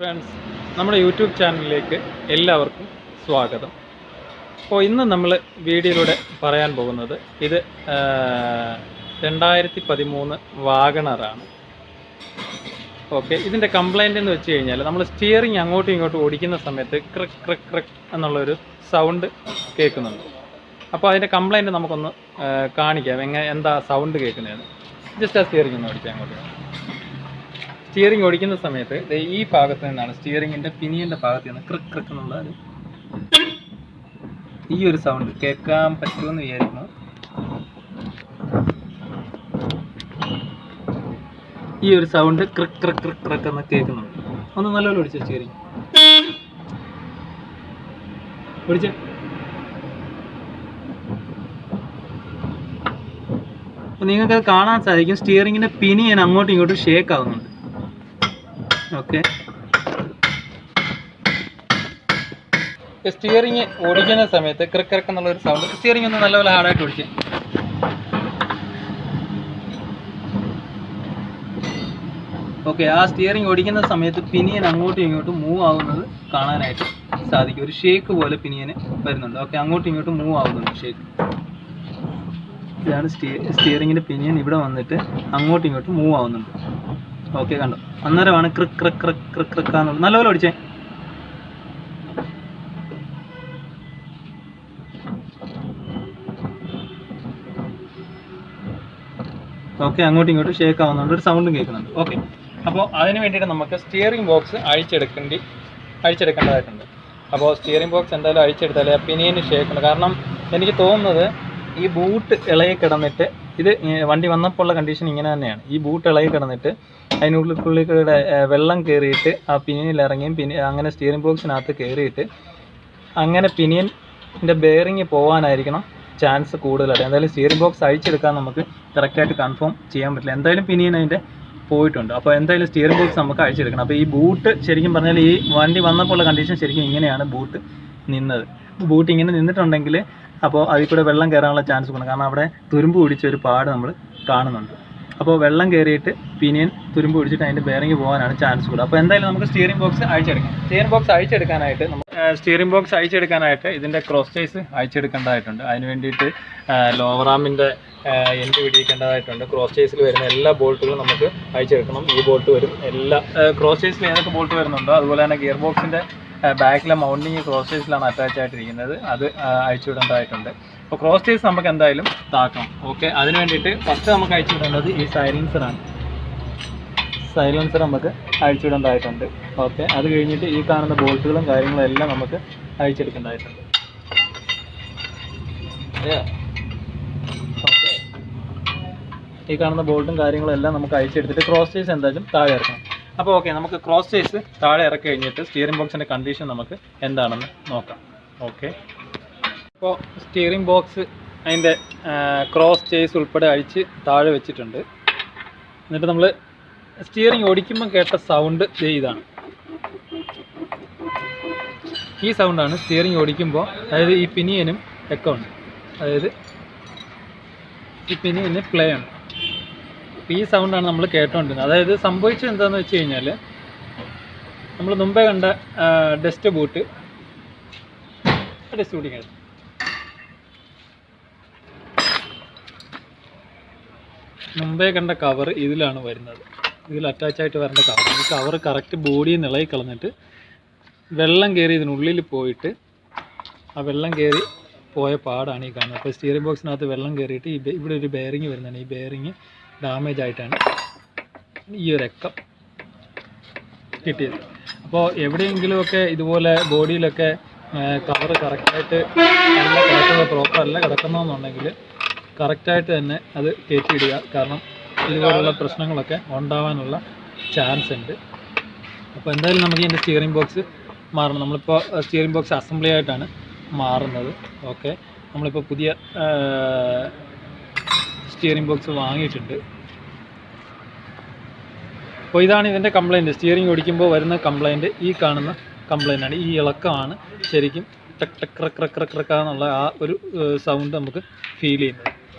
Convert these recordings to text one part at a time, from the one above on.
Friends, നമ്മുടെ YouTube ചാനലിലേക്ക് എല്ലാവർക്കും സ്വാഗതം. അപ്പോൾ ഇന്ന് നമ്മൾ വീഡിയോയിലൂടെ പറയാൻ പോകുന്നത് ഇത് 2013 വാഗണറാണ്. ഓക്കെ, ഇതിൻ്റെ കംപ്ലൈൻ്റ് എന്ന് വെച്ച് കഴിഞ്ഞാൽ നമ്മൾ സ്റ്റിയറിങ് അങ്ങോട്ടും ഇങ്ങോട്ടും ഓടിക്കുന്ന സമയത്ത് ക്രിക് ക്രിക് ക്രിക് എന്നുള്ളൊരു സൗണ്ട് കേൾക്കുന്നുണ്ട്. അപ്പോൾ അതിൻ്റെ കംപ്ലൈൻറ്റ് നമുക്കൊന്ന് കാണിക്കാം, എന്താ സൗണ്ട് കേൾക്കുന്നതെന്ന്. ജസ്റ്റ് ആ സ്റ്റിയറിങ് ഒന്ന് ഓടിക്കാം അങ്ങോട്ട്. സ്റ്റിയറിംഗ് ഓടിക്കുന്ന സമയത്ത് ഈ ഭാഗത്ത് നിന്നാണ്, സ്റ്റിയറിങ്ങിൻ്റെ പിനിയൻ്റെ ഭാഗത്ത് നിന്ന് ക്രിക് ക്രിക് എന്നുള്ള ഈ ഒരു സൗണ്ട് കേൾക്കാൻ പറ്റുമെന്ന് വിചാരിക്കുന്നു. ഈ ഒരു sound Crick Crick Crick Crick എന്ന് കേൾക്കുന്നുണ്ട്. ഒന്ന് നല്ലപോലെ ഓടിച്ച സ്റ്റിയറിങ് ഓടിച്ച. അപ്പോൾ നിങ്ങൾക്കത് കാണാൻ സാധിക്കും, സ്റ്റിയറിങ്ങിൻ്റെ പിനിയൻ അങ്ങോട്ടും ഇങ്ങോട്ടും ഷേക്ക് ആവുന്നുണ്ട്. ഓക്കെ, സ്റ്റിയറിങ് ഓടിക്കുന്ന സമയത്ത് ക്രിക് ക്രിക് എന്നുള്ളൊരു സൗണ്ട്. സ്റ്റിയറിങ് ഒന്ന് നല്ലപോലെ ഹാർഡായിട്ട് ഓടിച്ച്. ഓക്കെ, ആ സ്റ്റിയറിങ് ഓടിക്കുന്ന സമയത്ത് പിനിയൻ അങ്ങോട്ടും ഇങ്ങോട്ടും മൂവ് ആവുന്നത് കാണാനായിട്ട് സാധിക്കും. ഒരു ഷേക്ക് പോലെ പിനിയന് വരുന്നുണ്ട്. ഓക്കെ, അങ്ങോട്ടും ഇങ്ങോട്ടും മൂവ് ആവുന്നുണ്ട് ഷേക്ക്. ഇതാണ് സ്റ്റിയറിങ്ങിൻ്റെ പിനിയൻ ഇവിടെ വന്നിട്ട് അങ്ങോട്ടും ഇങ്ങോട്ടും മൂവ് ആവുന്നുണ്ട്. ഓക്കെ, കണ്ടോ? അന്നേരമാണ് Crick Crick Crick Crick Crick എന്നുള്ളത്. നല്ലപോലെ ഓടിച്ചേ. ഓക്കെ, അങ്ങോട്ടും ഇങ്ങോട്ടും ഷേക്ക് ആവുന്നുണ്ട്, ഒരു സൗണ്ടും കേൾക്കുന്നുണ്ട്. ഓക്കെ, അപ്പോൾ അതിന് വേണ്ടിയിട്ട് നമുക്ക് സ്റ്റിയറിംഗ് ബോക്സ് അഴിച്ചെടുക്കേണ്ടതായിട്ടുണ്ട്. അപ്പോൾ സ്റ്റിയറിംഗ് ബോക്സ് എന്തായാലും അഴിച്ചെടുത്താലേ ആ പിനിയന് ഷേക്ക് ഉണ്ട്. കാരണം എനിക്ക് തോന്നുന്നത് ഈ ബൂട്ട് ഇളകി കിടന്നിട്ട്, ഇത് വണ്ടി വന്നപ്പോൾ ഉള്ള കണ്ടീഷൻ ഇങ്ങനെ തന്നെയാണ്. ഈ ബൂട്ട് ഇളകി കിടന്നിട്ട് അതിനുള്ളിൽ വെള്ളം കയറിയിട്ട് ആ പിനിയനിൽ ഇറങ്ങിയും അങ്ങനെ സ്റ്റിയറിംഗ് ബോക്സിനകത്ത് കയറിയിട്ട് അങ്ങനെ പിനിയൻ്റെ ബെയറിങ് പോകാനായിരിക്കണം ചാൻസ് കൂടുതലായിട്ട്. എന്തായാലും സ്റ്റിയറിംഗ് ബോക്സ് അഴിച്ചെടുക്കാൻ നമുക്ക് കറക്റ്റായിട്ട് കൺഫേം ചെയ്യാൻ പറ്റില്ല. എന്തായാലും പിനിയൻ അതിൻ്റെ പോയിട്ടുണ്ട്. അപ്പോൾ എന്തായാലും സ്റ്റിയറിംഗ് ബോക്സ് നമുക്ക് അഴിച്ചെടുക്കണം. അപ്പോൾ ഈ ബൂട്ട് ശരിക്കും പറഞ്ഞാൽ ഈ വണ്ടി വന്നപ്പോൾ ഉള്ള കണ്ടീഷൻ ശരിക്കും ഇങ്ങനെയാണ് ബൂട്ട് നിന്നത്. ബൂട്ട് ഇങ്ങനെ നിന്നിട്ടുണ്ടെങ്കിൽ അപ്പോൾ അതിൽ കൂടെ വെള്ളം കയറാനുള്ള ചാൻസ് ഉണ്ട്. കാരണം അവിടെ തുരുമ്പ് പിടിച്ച ഒരു പാട് നമ്മൾ കാണുന്നുണ്ട്. അപ്പോൾ വെള്ളം കയറിയിട്ട് പിനിയൻ തുരുമ്പ് പിടിച്ചിട്ട് അതിൻ്റെ ബെയറിംഗ് പോകാനാണ് ചാൻസ് കൂടുതൽ. അപ്പോൾ എന്തായാലും നമുക്ക് സ്റ്റിയറിംഗ് ബോക്സ് അഴിച്ചെടുക്കാം. സ്റ്റിയറിംഗ് ബോക്സ് അഴിച്ചെടുക്കാനായിട്ട് ഇതിൻ്റെ ക്രോസ് ചേസ് അഴിച്ചെടുക്കേണ്ടതായിട്ടുണ്ട്. അതിന് വേണ്ടിയിട്ട് ലോവർ ആമിൻ്റെ എൻഡ് പിടിക്കേണ്ടതായിട്ടുണ്ട്. ക്രോസ് ചേസിൽ വരുന്ന എല്ലാ ബോൾട്ടുകളും നമുക്ക് അഴിച്ചെടുക്കണം. ഈ ബോൾട്ട് വരും, എല്ലാ ക്രോസ് ചേസിൽ ഏതൊക്കെ ബോൾട്ട് വരുന്നുണ്ടോ അതുപോലെ തന്നെ ഗിയർ ബോക്സിൻ്റെ ബാക്കിലെ മൗണ്ടിങ് ക്രോസ് ചേസിലാണ് അറ്റാച്ച് ആയിട്ടിരിക്കുന്നത്, അത് അഴിച്ചുവിടേണ്ടതായിട്ടുണ്ട്. അപ്പോൾ ക്രോസ് ചേസ് നമുക്ക് എന്തായാലും താക്കണം. ഓക്കെ, അതിന് വേണ്ടിയിട്ട് ഫസ്റ്റ് നമുക്ക് അഴിച്ചുവിടേണ്ടത് ഈ സൈലൻസറാണ്. സൈലൻസർ നമുക്ക് അഴിച്ചുവിടേണ്ടതായിട്ടുണ്ട്. ഓക്കെ, അത് കഴിഞ്ഞിട്ട് ഈ കാണുന്ന ബോൾട്ടുകളും കാര്യങ്ങളും എല്ലാം നമുക്ക് അഴിച്ചെടുക്കേണ്ടതായിട്ടുണ്ട്. ഓക്കെ, ഈ കാണുന്ന ബോൾട്ടും കാര്യങ്ങളും എല്ലാം നമുക്ക് അഴിച്ചെടുത്തിട്ട് ക്രോസ് ചേസ് എന്തായാലും താഴെ ഇറക്കണം. അപ്പോൾ ഓക്കെ, നമുക്ക് ക്രോസ് ചേസ് താഴെ ഇറക്കി കഴിഞ്ഞിട്ട് സ്റ്റിയറിംഗ് ബോക്സിൻ്റെ കണ്ടീഷൻ നമുക്ക് എന്താണെന്ന് നോക്കാം. ഓക്കെ, അപ്പോൾ സ്റ്റിയറിംഗ് ബോക്സ് അതിൻ്റെ ക്രോസ് ചേസ് ഉൾപ്പെടെ അഴിച്ച് താഴെ വെച്ചിട്ടുണ്ട്. എന്നിട്ട് നമ്മൾ സ്റ്റിയറിംഗ് ഓടിക്കുമ്പോൾ കേട്ട സൗണ്ട് ഇതാണ്. ഈ സൗണ്ടാണ് സ്റ്റിയറിംഗ് ഓടിക്കുമ്പോൾ, അതായത് ഈ പിനിയനും ഒക്കെ ഉണ്ട്, അതായത് ഈ പിനിയന് പ്ലേ ആണ്. ഈ സൗണ്ടാണ് നമ്മൾ കേട്ടോണ്ടിരുന്നത്. അതായത് സംഭവിച്ചത് എന്താണെന്ന് വെച്ച് കഴിഞ്ഞാൽ, നമ്മൾ മുമ്പേ കണ്ട ഡസ്റ്റ് ബൂട്ട് മുമ്പേ കണ്ട കവർ ഇതിലാണ് വരുന്നത്. ഇതിൽ അറ്റാച്ചായിട്ട് വരേണ്ട കവർ. ഈ കവർ കറക്റ്റ് ബോഡിയിൽ നിന്ന് ഇളകി കളഞ്ഞിട്ട് വെള്ളം കയറി ഇതിനുള്ളിൽ പോയിട്ട് ആ വെള്ളം കയറി പോയ പാടാണ് ഈ കാണുന്നത്. അപ്പോൾ സ്റ്റിയറിംഗ് ബോക്സിനകത്ത് വെള്ളം കയറിയിട്ട് ഇവിടെ ഒരു ബെയറിങ് വരുന്നതാണ്. ഈ ബെയറിങ് ഡാമേജ് ആയിട്ടാണ് ഈ ഒരു എക്കം കിട്ടിയത്. അപ്പോൾ എവിടെയെങ്കിലുമൊക്കെ ഇതുപോലെ ബോഡിയിലൊക്കെ കവർ കറക്റ്റായിട്ട് അല്ല കിടക്കുന്നത്, പ്രോപ്പർ അല്ല കിടക്കുന്നതെന്നുണ്ടെങ്കിൽ കറക്റ്റായിട്ട് തന്നെ അത് കയറ്റിയിടുക. കാരണം ഇതുപോലുള്ള പ്രശ്നങ്ങളൊക്കെ ഉണ്ടാവാനുള്ള ചാൻസ് ഉണ്ട്. അപ്പോൾ എന്തായാലും നമുക്ക് ഇതിൻ്റെ സ്റ്റിയറിംഗ് ബോക്സ് മാറണം. നമ്മളിപ്പോൾ സ്റ്റിയറിംഗ് ബോക്സ് അസംബ്ലി ആയിട്ടാണ് മാറുന്നത്. ഓക്കെ, നമ്മളിപ്പോൾ പുതിയ സ്റ്റിയറിംഗ് ബോക്സ് വാങ്ങിയിട്ടുണ്ട്. അപ്പോൾ ഇതാണ് ഇതിൻ്റെ കംപ്ലയിൻറ്റ്. സ്റ്റിയറിംഗ് ഓടിക്കുമ്പോൾ വരുന്ന കംപ്ലയിൻറ്റ് ഈ കാണുന്ന കംപ്ലയിൻ്റാണ്. ഈ ഇളക്കമാണ് ശരിക്കും ടക് ടക് ക്രക് ക്രക് ക്രക് ക്രക് എന്നുള്ള ആ ഒരു സൗണ്ട് നമുക്ക് ഫീൽ ചെയ്യുന്നത്.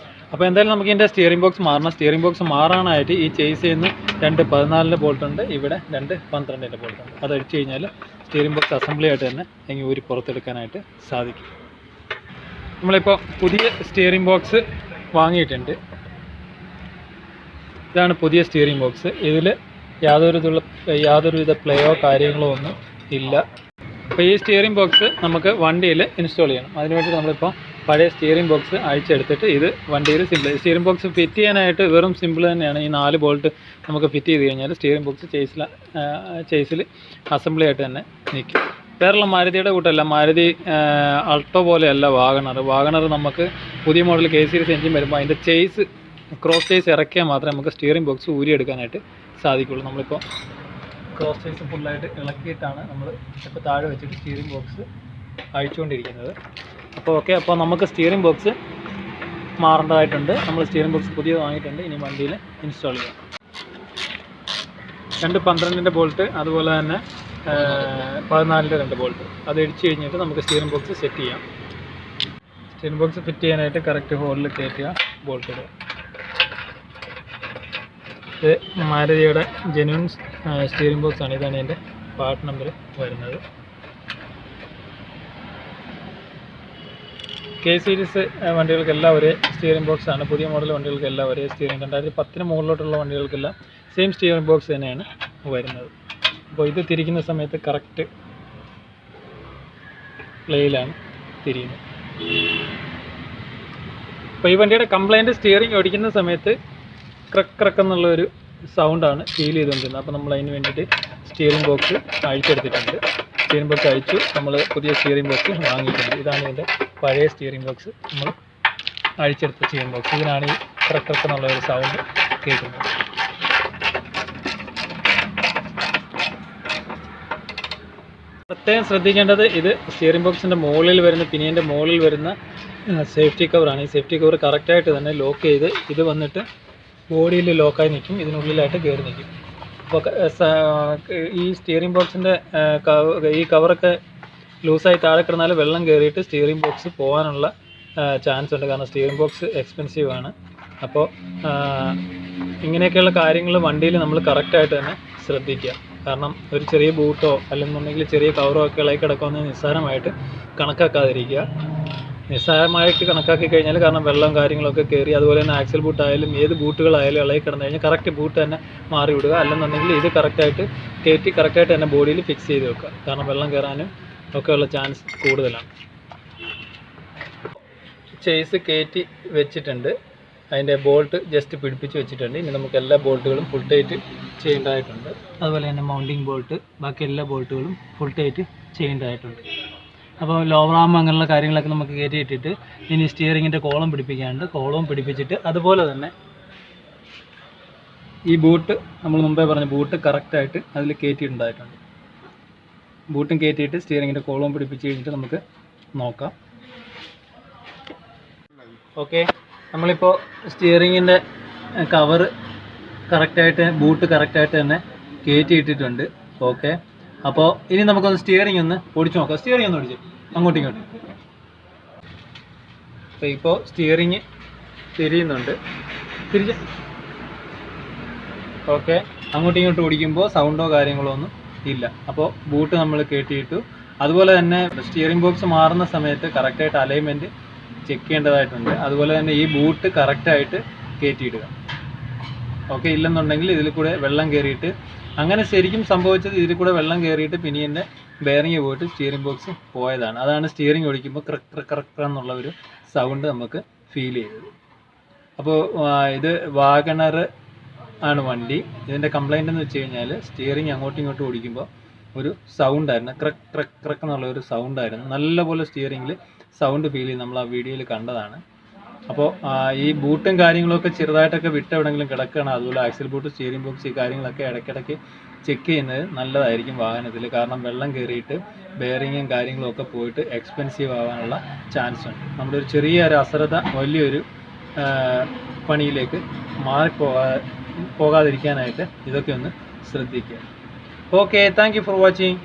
അപ്പോൾ എന്തായാലും നമുക്ക് ഇതിൻ്റെ സ്റ്റിയറിംഗ് ബോക്സ് മാറണം. സ്റ്റിയറിംഗ് ബോക്സ് മാറാനായിട്ട് ഈ ചേസിൽ നിന്ന് 2 14-ൻ്റെ ബോൾട്ടുണ്ട്, ഇവിടെ 2 12-ൻ്റെ ബോൾട്ടുണ്ട്. അത് അടിച്ചു കഴിഞ്ഞാൽ സ്റ്റിയറിംഗ് ബോക്സ് അസംബ്ലി ആയിട്ട് തന്നെ എങ്കിൽ ഊരി പുറത്തെടുക്കാനായിട്ട് സാധിക്കും. നമ്മളിപ്പോൾ പുതിയ സ്റ്റിയറിംഗ് ബോക്സ് വാങ്ങിയിട്ടുണ്ട്. ഇതാണ് പുതിയ സ്റ്റിയറിംഗ് ബോക്സ്. ഇതിൽ യാതൊരുവിധ പ്ലേയോ കാര്യങ്ങളോ ഒന്നും ഇല്ല. അപ്പോൾ ഈ സ്റ്റിയറിംഗ് ബോക്സ് നമുക്ക് വണ്ടിയിൽ ഇൻസ്റ്റാൾ ചെയ്യണം. അതിനുവേണ്ടി നമ്മളിപ്പോൾ പഴയ സ്റ്റിയറിംഗ് ബോക്സ് അഴിച്ചെടുത്തിട്ട് ഇത് വണ്ടിയിൽ സിമ്പിൾ സ്റ്റിയറിംഗ് ബോക്സ് ഫിറ്റ് ചെയ്യാനായിട്ട് വെറും സിമ്പിൾ തന്നെയാണ്. ഈ 4 ബോൾട്ട് നമുക്ക് ഫിറ്റ് ചെയ്ത് കഴിഞ്ഞാൽ സ്റ്റിയറിംഗ് ബോക്സ് ചേസിൽ അസംബ്ലി ആയിട്ട് തന്നെ നിൽക്കും. വേറെയുള്ള മാരുതിയുടെ കൂട്ടല്ല, മാരുതി അൾട്ടോ പോലെയല്ല വാഗണർ നമുക്ക് പുതിയ മോഡൽ K സീരീസ് എഞ്ചിൻ വരുമ്പോൾ അതിൻ്റെ ക്രോസ് ചേസ് ഇറക്കിയാൽ മാത്രമേ നമുക്ക് സ്റ്റിയറിംഗ് ബോക്സ് ഊരിയെടുക്കാനായിട്ട് സാധിക്കുള്ളൂ. നമ്മളിപ്പോൾ ക്രോസ് ചേസ് ഫുള്ളായിട്ട് ഇളക്കിയിട്ടാണ് നമ്മൾ ഇപ്പോൾ താഴെ വെച്ചിട്ട് സ്റ്റിയറിംഗ് ബോക്സ് അഴിച്ചുകൊണ്ടിരിക്കുന്നത്. അപ്പോൾ ഓക്കെ, അപ്പോൾ നമുക്ക് സ്റ്റിയറിംഗ് ബോക്സ് മാറേണ്ടതായിട്ടുണ്ട്. നമ്മൾ സ്റ്റിയറിംഗ് ബോക്സ് പുതിയത് വാങ്ങിയിട്ടുണ്ട്, ഇനി വണ്ടിയിൽ ഇൻസ്റ്റാൾ ചെയ്യാം. 2 12-ൻ്റെ ബോൾട്ട്, അതുപോലെ തന്നെ 14-ൻ്റെ 2 ബോൾട്ട് അത് ഇടിച്ച് കഴിഞ്ഞിട്ട് നമുക്ക് സ്റ്റിയറിംഗ് ബോക്സ് സെറ്റ് ചെയ്യാം. സ്റ്റിയറിംഗ് ബോക്സ് ഫിറ്റ് ചെയ്യാനായിട്ട് കറക്റ്റ് ഹോളിൽ കയറ്റുക, ബോൾട്ട് ഇടുക. ഇത് മാരുതിയുടെ ജെന്യൂൻ സ്റ്റിയറിംഗ് ബോക്സ് ആണ്. ഇതാണ് എൻ്റെ പാർട്ട് നമ്പർ വരുന്നത്. K സീരീസ് വണ്ടികൾക്കെല്ലാം ഒരേ സ്റ്റിയറിംഗ് ബോക്സ് ആണ്. പുതിയ മോഡൽ വണ്ടികൾക്കെല്ലാം ഒരേ സ്റ്റിയറിംഗ്. 2010 മുകളിലോട്ടുള്ള വണ്ടികൾക്കെല്ലാം സെയിം സ്റ്റിയറിംഗ് ബോക്സ് തന്നെയാണ് വരുന്നത്. അപ്പോൾ ഇത് തിരിക്കുന്ന സമയത്ത് കറക്റ്റ് പ്ലേയിലാണ് തിരിയുന്നത്. അപ്പോൾ ഈ വണ്ടിയുടെ കംപ്ലൈൻറ്റ് സ്റ്റിയറിംഗ് ഓടിക്കുന്ന സമയത്ത് ക്രക്ക് എന്നുള്ളൊരു സൗണ്ടാണ് ഫീൽ ചെയ്തുകൊണ്ടിരുന്നത്. അപ്പോൾ നമ്മൾ അതിന് വേണ്ടിയിട്ട് സ്റ്റിയറിംഗ് ബോക്സ് അഴിച്ചെടുത്തിട്ടുണ്ട്. സ്റ്റിയറിംഗ് ബോക്സ് അഴിച്ചു, നമ്മൾ പുതിയ സ്റ്റിയറിംഗ് ബോക്സ് വാങ്ങിയിട്ടുണ്ട്. ഇതാണ് ഇതിൻ്റെ പഴയ സ്റ്റിയറിംഗ് ബോക്സ്, നമ്മൾ അഴിച്ചെടുത്ത സ്റ്റിയറിംഗ് ബോക്സ്. ഇതിനാണ് ഈ ക്രക്ക് എന്നുള്ളൊരു സൗണ്ട് കേൾക്കുന്നത്. പ്രത്യേകം ശ്രദ്ധിക്കേണ്ടത്, ഇത് സ്റ്റിയറിംഗ് ബോക്സിൻ്റെ മുകളിൽ വരുന്ന പിനിയൻ്റെ മുകളിൽ വരുന്ന സേഫ്റ്റി കവറാണ്. ഈ സേഫ്റ്റി കവർ കറക്റ്റായിട്ട് തന്നെ ലോക്ക് ചെയ്ത് ഇത് വന്നിട്ട് ബോഡിയിൽ ലോക്കായി നിൽക്കും, ഇതിനുള്ളിലായിട്ട് കയറി നിൽക്കും. അപ്പോൾ ഈ സ്റ്റിയറിംഗ് ബോക്സിൻ്റെ ഈ കവറൊക്കെ ലൂസായി താഴെ കിടന്നാൽ വെള്ളം കയറിയിട്ട് സ്റ്റിയറിംഗ് ബോക്സ് പോകാനുള്ള ചാൻസ് ഉണ്ട്. കാരണം സ്റ്റിയറിംഗ് ബോക്സ് എക്സ്പെൻസീവ് ആണ്. അപ്പോൾ ഇങ്ങനെയൊക്കെയുള്ള കാര്യങ്ങൾ വണ്ടിയിൽ നമ്മൾ കറക്റ്റായിട്ട് തന്നെ ശ്രദ്ധിക്കുക. കാരണം ഒരു ചെറിയ ബൂട്ടോ അല്ലെന്നുണ്ടെങ്കിൽ ചെറിയ കവറോ ഒക്കെ ഇളകി കിടക്കുമെന്ന് നിസ്സാരമായിട്ട് കണക്കാക്കാതിരിക്കുക. നിസ്സാരമായിട്ട് കണക്കാക്കി കഴിഞ്ഞാൽ, കാരണം വെള്ളം കാര്യങ്ങളൊക്കെ കയറി, അതുപോലെ തന്നെ ആക്സൽ ബൂട്ടായാലും ഏത് ബൂട്ടുകളായാലും ഇളകി കിടന്നു കഴിഞ്ഞാൽ കറക്റ്റ് ബൂട്ട് തന്നെ മാറി വിടുക. അല്ലെന്നുണ്ടെങ്കിൽ ഇത് കറക്റ്റായിട്ട് കറക്റ്റായിട്ട് തന്നെ ബോഡിയിൽ ഫിക്സ് ചെയ്ത് വെക്കുക. കാരണം വെള്ളം കയറാനും ഒക്കെയുള്ള ചാൻസ് കൂടുതലാണ്. ചേസ് കയറ്റി വെച്ചിട്ടുണ്ട്, അതിൻ്റെ ബോൾട്ട് ജസ്റ്റ് പിടിപ്പിച്ച് വെച്ചിട്ടുണ്ട്. ഇനി നമുക്ക് എല്ലാ ബോൾട്ടുകളും ഫുൾ ടൈറ്റ് ചെയ്യേണ്ടതായിട്ടുണ്ട്. അതുപോലെ തന്നെ മൗണ്ടിങ് ബോൾട്ട്, ബാക്കി എല്ലാ ബോൾട്ടുകളും ഫുൾ ടൈറ്റ് ചെയ്യേണ്ടതായിട്ടുണ്ട്. അപ്പോൾ ലോവർ ആം അങ്ങനെയുള്ള കാര്യങ്ങളൊക്കെ നമുക്ക് കയറ്റി ഇട്ടിട്ട് ഇനി സ്റ്റിയറിങ്ങിൻ്റെ കോളം പിടിപ്പിക്കാനുണ്ട്. കോളവും പിടിപ്പിച്ചിട്ട് അതുപോലെ തന്നെ ഈ ബൂട്ട്, നമ്മൾ മുമ്പേ പറഞ്ഞ ബൂട്ട് കറക്റ്റായിട്ട് അതിൽ കയറ്റിയിട്ടുണ്ടായിട്ടുണ്ട്. ബൂട്ടും കയറ്റിയിട്ട് സ്റ്റിയറിങ്ങിൻ്റെ കോളവും പിടിപ്പിച്ച് കഴിഞ്ഞിട്ട് നമുക്ക് നോക്കാം. ഓക്കെ, നമ്മളിപ്പോൾ സ്റ്റിയറിങ്ങിൻ്റെ കവറ് കറക്റ്റായിട്ട്, ബൂട്ട് കറക്റ്റായിട്ട് തന്നെ കയറ്റി ഇട്ടിട്ടുണ്ട്. ഓക്കെ, അപ്പോൾ ഇനി നമുക്കൊന്ന് സ്റ്റിയറിംഗ് ഒന്ന് ഓടിച്ച് നോക്കാം. സ്റ്റിയറിംഗ് ഒന്ന് ഓടിച്ച് അങ്ങോട്ടും ഇങ്ങോട്ടും. അപ്പോൾ ഇപ്പോൾ സ്റ്റിയറിങ് തിരിയുന്നുണ്ട്, തിരിച്ച്. ഓക്കെ, അങ്ങോട്ടും ഇങ്ങോട്ടും ഓടിക്കുമ്പോൾ സൗണ്ടോ കാര്യങ്ങളോ ഒന്നും ഇല്ല. അപ്പോൾ ബൂട്ട് നമ്മൾ കയറ്റിയിട്ടു. അതുപോലെ തന്നെ സ്റ്റിയറിംഗ് ബോക്സ് മാറുന്ന സമയത്ത് കറക്റ്റായിട്ട് അലൈൻമെൻറ്റ് ചെക്ക് ചെയ്യേണ്ടതായിട്ടുണ്ട്. അതുപോലെ തന്നെ ഈ ബൂട്ട് കറക്റ്റായിട്ട് കയറ്റിയിടുക. ഓക്കെ, ഇല്ലെന്നുണ്ടെങ്കിൽ ഇതിൽ കൂടെ വെള്ളം കയറിയിട്ട്, അങ്ങനെ ശരിക്കും സംഭവിച്ചത് ഇതിൽ കൂടെ വെള്ളം കയറിയിട്ട് പിനിയൻ്റെ ബെയറിങ് പോയിട്ട് സ്റ്റിയറിംഗ് ബോക്സ് പോയതാണ്. അതാണ് സ്റ്റിയറിംഗ് ഓടിക്കുമ്പോൾ ക്രക്ക് എന്നുള്ള ഒരു സൗണ്ട് നമുക്ക് ഫീൽ ചെയ്തത്. അപ്പോൾ ഇത് വാഗണർ ആണ് വണ്ടി. ഇതിൻ്റെ കംപ്ലൈൻ്റ് എന്ന് വെച്ച് കഴിഞ്ഞാൽ സ്റ്റിയറിംഗ് അങ്ങോട്ടും ഇങ്ങോട്ടും ഓടിക്കുമ്പോൾ ഒരു സൗണ്ടായിരുന്നു, ക്രക്ക് എന്നുള്ള ഒരു സൗണ്ടായിരുന്നു. നല്ലപോലെ സ്റ്റിയറിങ്ങിൽ സൗണ്ട് ഫീൽ ചെയ്ത് നമ്മൾ ആ വീഡിയോയിൽ കണ്ടതാണ്. അപ്പോൾ ഈ ബൂട്ടും കാര്യങ്ങളൊക്കെ ചെറുതായിട്ടൊക്കെ വിട്ട് എവിടെയെങ്കിലും കിടക്കുകയാണ്. അതുപോലെ ആക്സിൽ ബൂട്ട്, സ്റ്റിയറിംഗ് ബോക്സ്, ഈ കാര്യങ്ങളൊക്കെ ഇടയ്ക്കിടയ്ക്ക് ചെക്ക് ചെയ്യുന്നത് നല്ലതായിരിക്കും വാഹനത്തിൽ. കാരണം വെള്ളം കയറിയിട്ട് ബെയറിങ്ങും കാര്യങ്ങളും ഒക്കെ പോയിട്ട് എക്സ്പെൻസീവ് ആവാനുള്ള ചാൻസ് ഉണ്ട്. നമ്മുടെ ഒരു ചെറിയൊരു അശ്രദ്ധ വലിയൊരു പണിയിലേക്ക് പോകാതിരിക്കാനായിട്ട് ഇതൊക്കെ ഒന്ന് ശ്രദ്ധിക്കുക. Okay, thank you for watching.